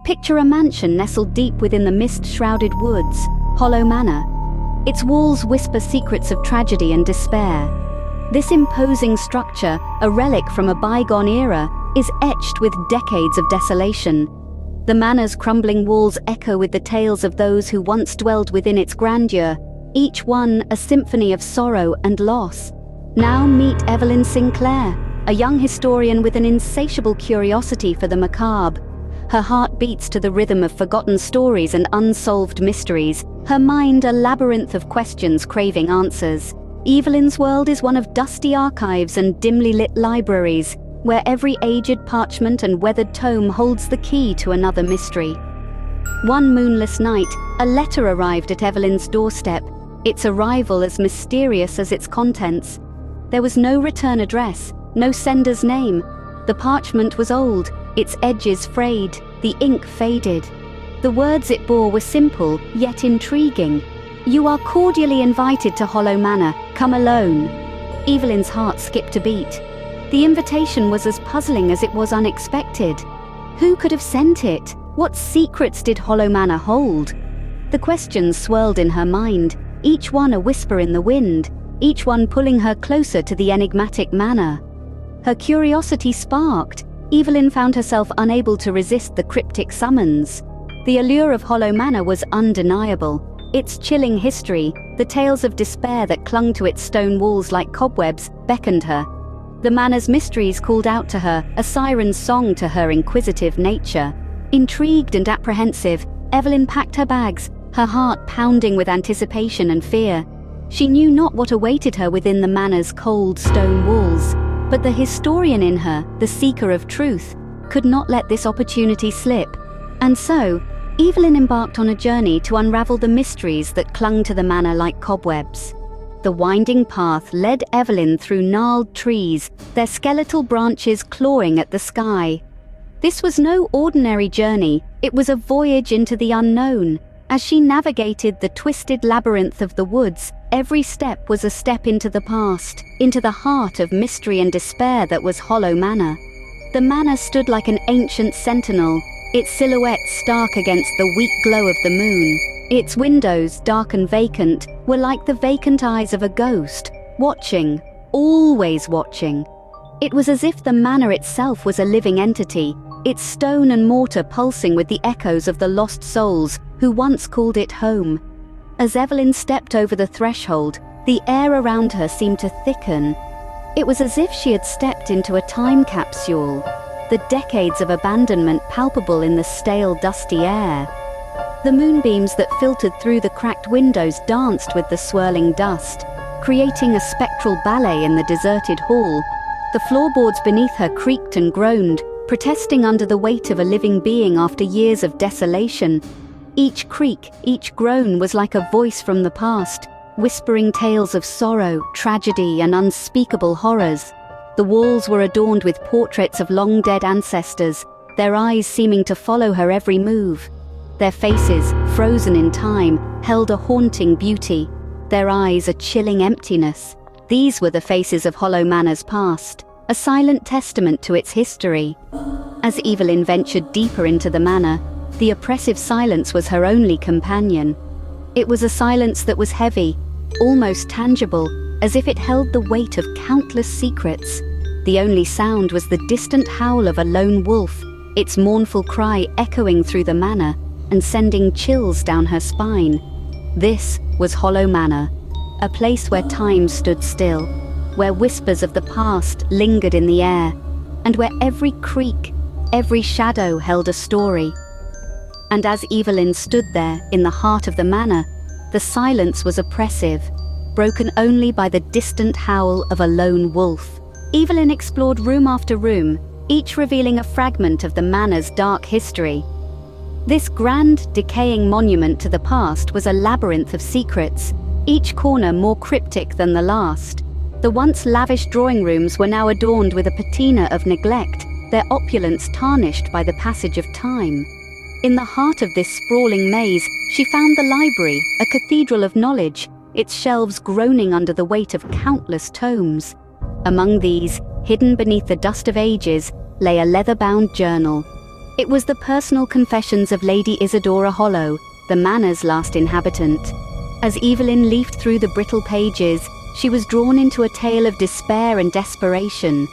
Picture a mansion nestled deep within the mist-shrouded woods, Hollow Manor. Its walls whisper secrets of tragedy and despair. This imposing structure, a relic from a bygone era, is etched with decades of desolation. The manor's crumbling walls echo with the tales of those who once dwelled within its grandeur, each one a symphony of sorrow and loss. Now meet Evelyn Sinclair, a young historian with an insatiable curiosity for the macabre. Her heart beats to the rhythm of forgotten stories and unsolved mysteries, her mind a labyrinth of questions craving answers. Evelyn's world is one of dusty archives and dimly lit libraries, where every aged parchment and weathered tome holds the key to another mystery. One moonless night, a letter arrived at Evelyn's doorstep, its arrival as mysterious as its contents. There was no return address, no sender's name. The parchment was old, its edges frayed, the ink faded. The words it bore were simple, yet intriguing. "You are cordially invited to Hollow Manor. Come alone." Evelyn's heart skipped a beat. The invitation was as puzzling as it was unexpected. Who could have sent it? What secrets did Hollow Manor hold? The questions swirled in her mind, each one a whisper in the wind, each one pulling her closer to the enigmatic manor. Her curiosity sparked. Evelyn found herself unable to resist the cryptic summons. The allure of Hollow Manor was undeniable. Its chilling history, the tales of despair that clung to its stone walls like cobwebs, beckoned her. The manor's mysteries called out to her, a siren's song to her inquisitive nature. Intrigued and apprehensive, Evelyn packed her bags, her heart pounding with anticipation and fear. She knew not what awaited her within the manor's cold stone walls, but the historian in her, the seeker of truth, could not let this opportunity slip. And so, Evelyn embarked on a journey to unravel the mysteries that clung to the manor like cobwebs. The winding path led Evelyn through gnarled trees, their skeletal branches clawing at the sky. This was no ordinary journey, it was a voyage into the unknown. As she navigated the twisted labyrinth of the woods, every step was a step into the past, into the heart of mystery and despair that was Hollow Manor. The manor stood like an ancient sentinel, its silhouette stark against the weak glow of the moon. Its windows, dark and vacant, were like the vacant eyes of a ghost, watching, always watching. It was as if the manor itself was a living entity, its stone and mortar pulsing with the echoes of the lost souls who once called it home. As Evelyn stepped over the threshold, the air around her seemed to thicken. It was as if she had stepped into a time capsule, the decades of abandonment palpable in the stale, dusty air. The moonbeams that filtered through the cracked windows danced with the swirling dust, creating a spectral ballet in the deserted hall. The floorboards beneath her creaked and groaned, protesting under the weight of a living being after years of desolation. Each creak, each groan was like a voice from the past, whispering tales of sorrow, tragedy, and unspeakable horrors. The walls were adorned with portraits of long-dead ancestors, their eyes seeming to follow her every move. Their faces, frozen in time, held a haunting beauty, their eyes a chilling emptiness. These were the faces of Hollow Manor's past, a silent testament to its history. As Evelyn ventured deeper into the manor, the oppressive silence was her only companion. It was a silence that was heavy, almost tangible, as if it held the weight of countless secrets. The only sound was the distant howl of a lone wolf, its mournful cry echoing through the manor and sending chills down her spine. This was Hollow Manor, a place where time stood still, where whispers of the past lingered in the air, and where every creak, every shadow held a story. And as Evelyn stood there in the heart of the manor, the silence was oppressive, broken only by the distant howl of a lone wolf. Evelyn explored room after room, each revealing a fragment of the manor's dark history. This grand, decaying monument to the past was a labyrinth of secrets, each corner more cryptic than the last. The once lavish drawing rooms were now adorned with a patina of neglect, their opulence tarnished by the passage of time. In the heart of this sprawling maze, she found the library, a cathedral of knowledge, its shelves groaning under the weight of countless tomes. Among these, hidden beneath the dust of ages, lay a leather-bound journal. It was the personal confessions of Lady Isadora Hollow, the Manor's last inhabitant. As Evelyn leafed through the brittle pages, she was drawn into a tale of despair and desperation.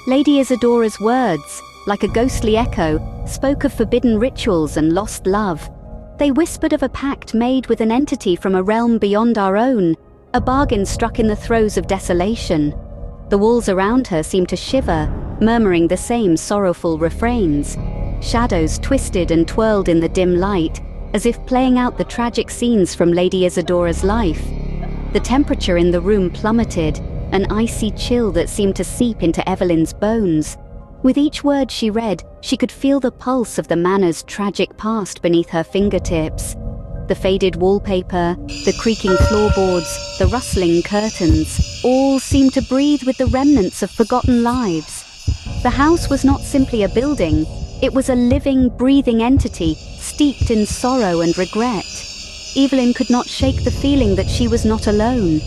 Lady Isadora's words, like a ghostly echo, spoke of forbidden rituals and lost love. They whispered of a pact made with an entity from a realm beyond our own, a bargain struck in the throes of desolation. The walls around her seemed to shiver, murmuring the same sorrowful refrains. Shadows twisted and twirled in the dim light, as if playing out the tragic scenes from Lady Isadora's life. The temperature in the room plummeted, an icy chill that seemed to seep into Evelyn's bones. With each word she read, she could feel the pulse of the Manor's tragic past beneath her fingertips. The faded wallpaper, the creaking floorboards, the rustling curtains, all seemed to breathe with the remnants of forgotten lives. The house was not simply a building, it was a living, breathing entity, steeped in sorrow and regret. Evelyn could not shake the feeling that she was not alone.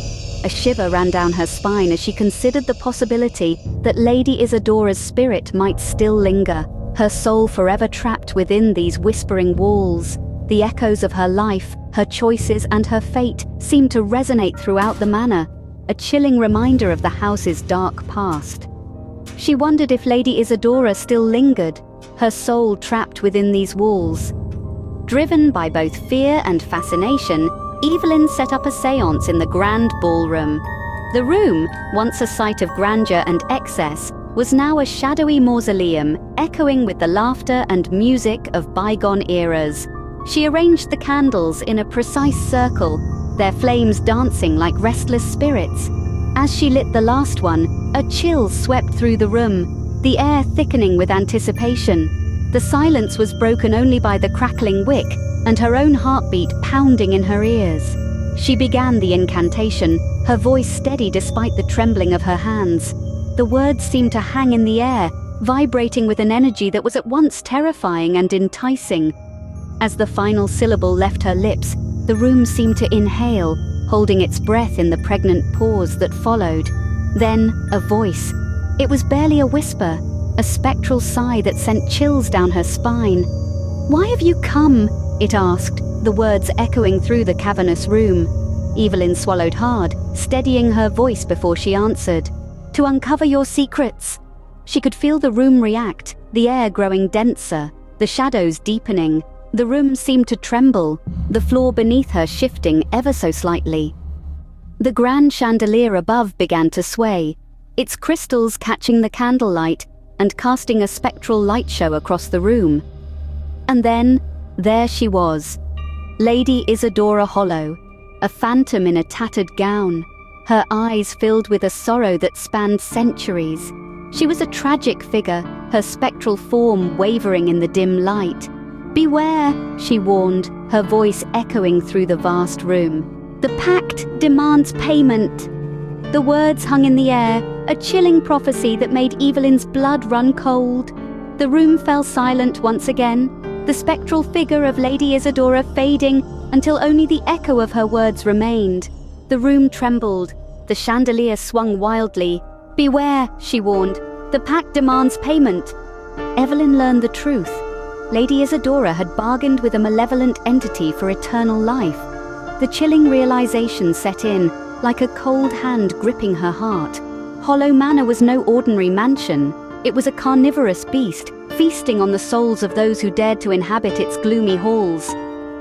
A shiver ran down her spine as she considered the possibility that Lady Isadora's spirit might still linger, her soul forever trapped within these whispering walls. The echoes of her life, her choices and her fate seemed to resonate throughout the manor, a chilling reminder of the house's dark past. She wondered if Lady Isadora still lingered, her soul trapped within these walls. Driven by both fear and fascination, Evelyn set up a séance in the grand ballroom. The room, once a site of grandeur and excess, was now a shadowy mausoleum, echoing with the laughter and music of bygone eras. She arranged the candles in a precise circle, their flames dancing like restless spirits. As she lit the last one, a chill swept through the room, the air thickening with anticipation. The silence was broken only by the crackling wick and her own heartbeat pounding in her ears. She began the incantation, her voice steady despite the trembling of her hands. The words seemed to hang in the air, vibrating with an energy that was at once terrifying and enticing. As the final syllable left her lips, the room seemed to inhale, holding its breath in the pregnant pause that followed. Then, a voice. It was barely a whisper, a spectral sigh that sent chills down her spine. "Why have you come?" it asked, the words echoing through the cavernous room. Evelyn swallowed hard, steadying her voice before she answered. "To uncover your secrets." She could feel the room react, the air growing denser, the shadows deepening. The room seemed to tremble, the floor beneath her shifting ever so slightly. The grand chandelier above began to sway, its crystals catching the candlelight and casting a spectral light show across the room. And then, there she was, Lady Isadora Hollow, a phantom in a tattered gown, her eyes filled with a sorrow that spanned centuries. She was a tragic figure, her spectral form wavering in the dim light. "Beware," she warned, her voice echoing through the vast room. "The pact demands payment." The words hung in the air, a chilling prophecy that made Evelyn's blood run cold. The room fell silent once again, the spectral figure of Lady Isadora fading until only the echo of her words remained. The room trembled, the chandelier swung wildly. "Beware," she warned, "the pact demands payment." Evelyn learned the truth. Lady Isadora had bargained with a malevolent entity for eternal life. The chilling realization set in, like a cold hand gripping her heart. Hollow Manor was no ordinary mansion. It was a carnivorous beast, feasting on the souls of those who dared to inhabit its gloomy halls.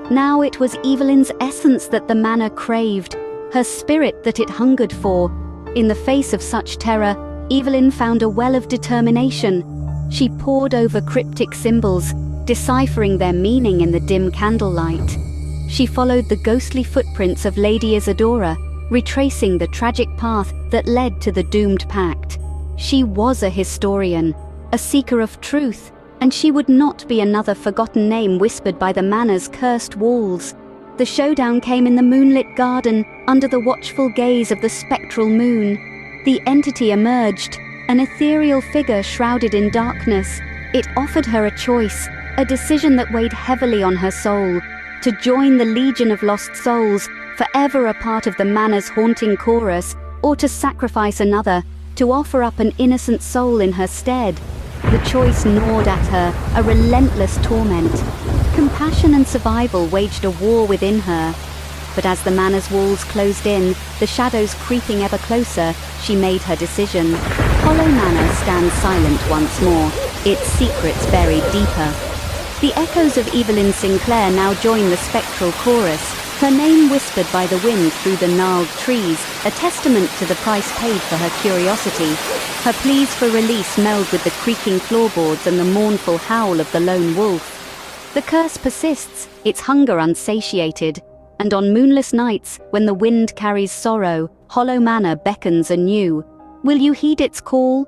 Now it was Evelyn's essence that the manor craved, her spirit that it hungered for. In the face of such terror, Evelyn found a well of determination. She pored over cryptic symbols, deciphering their meaning in the dim candlelight. She followed the ghostly footprints of Lady Isadora, retracing the tragic path that led to the doomed pact. She was a historian, a seeker of truth, and she would not be another forgotten name whispered by the manor's cursed walls. The showdown came in the moonlit garden, under the watchful gaze of the spectral moon. The entity emerged, an ethereal figure shrouded in darkness. It offered her a choice, a decision that weighed heavily on her soul: to join the legion of lost souls, forever a part of the manor's haunting chorus, or to sacrifice another, to offer up an innocent soul in her stead. The choice gnawed at her, a relentless torment. Compassion and survival waged a war within her. But as the manor's walls closed in, the shadows creeping ever closer, she made her decision. Hollow Manor stands silent once more, its secrets buried deeper. The echoes of Evelyn Sinclair now join the spectral chorus, her name whispered by the wind through the gnarled trees, a testament to the price paid for her curiosity. Her pleas for release meld with the creaking floorboards and the mournful howl of the lone wolf. The curse persists, its hunger unsatiated, and on moonless nights, when the wind carries sorrow, Hollow Manor beckons anew. Will you heed its call?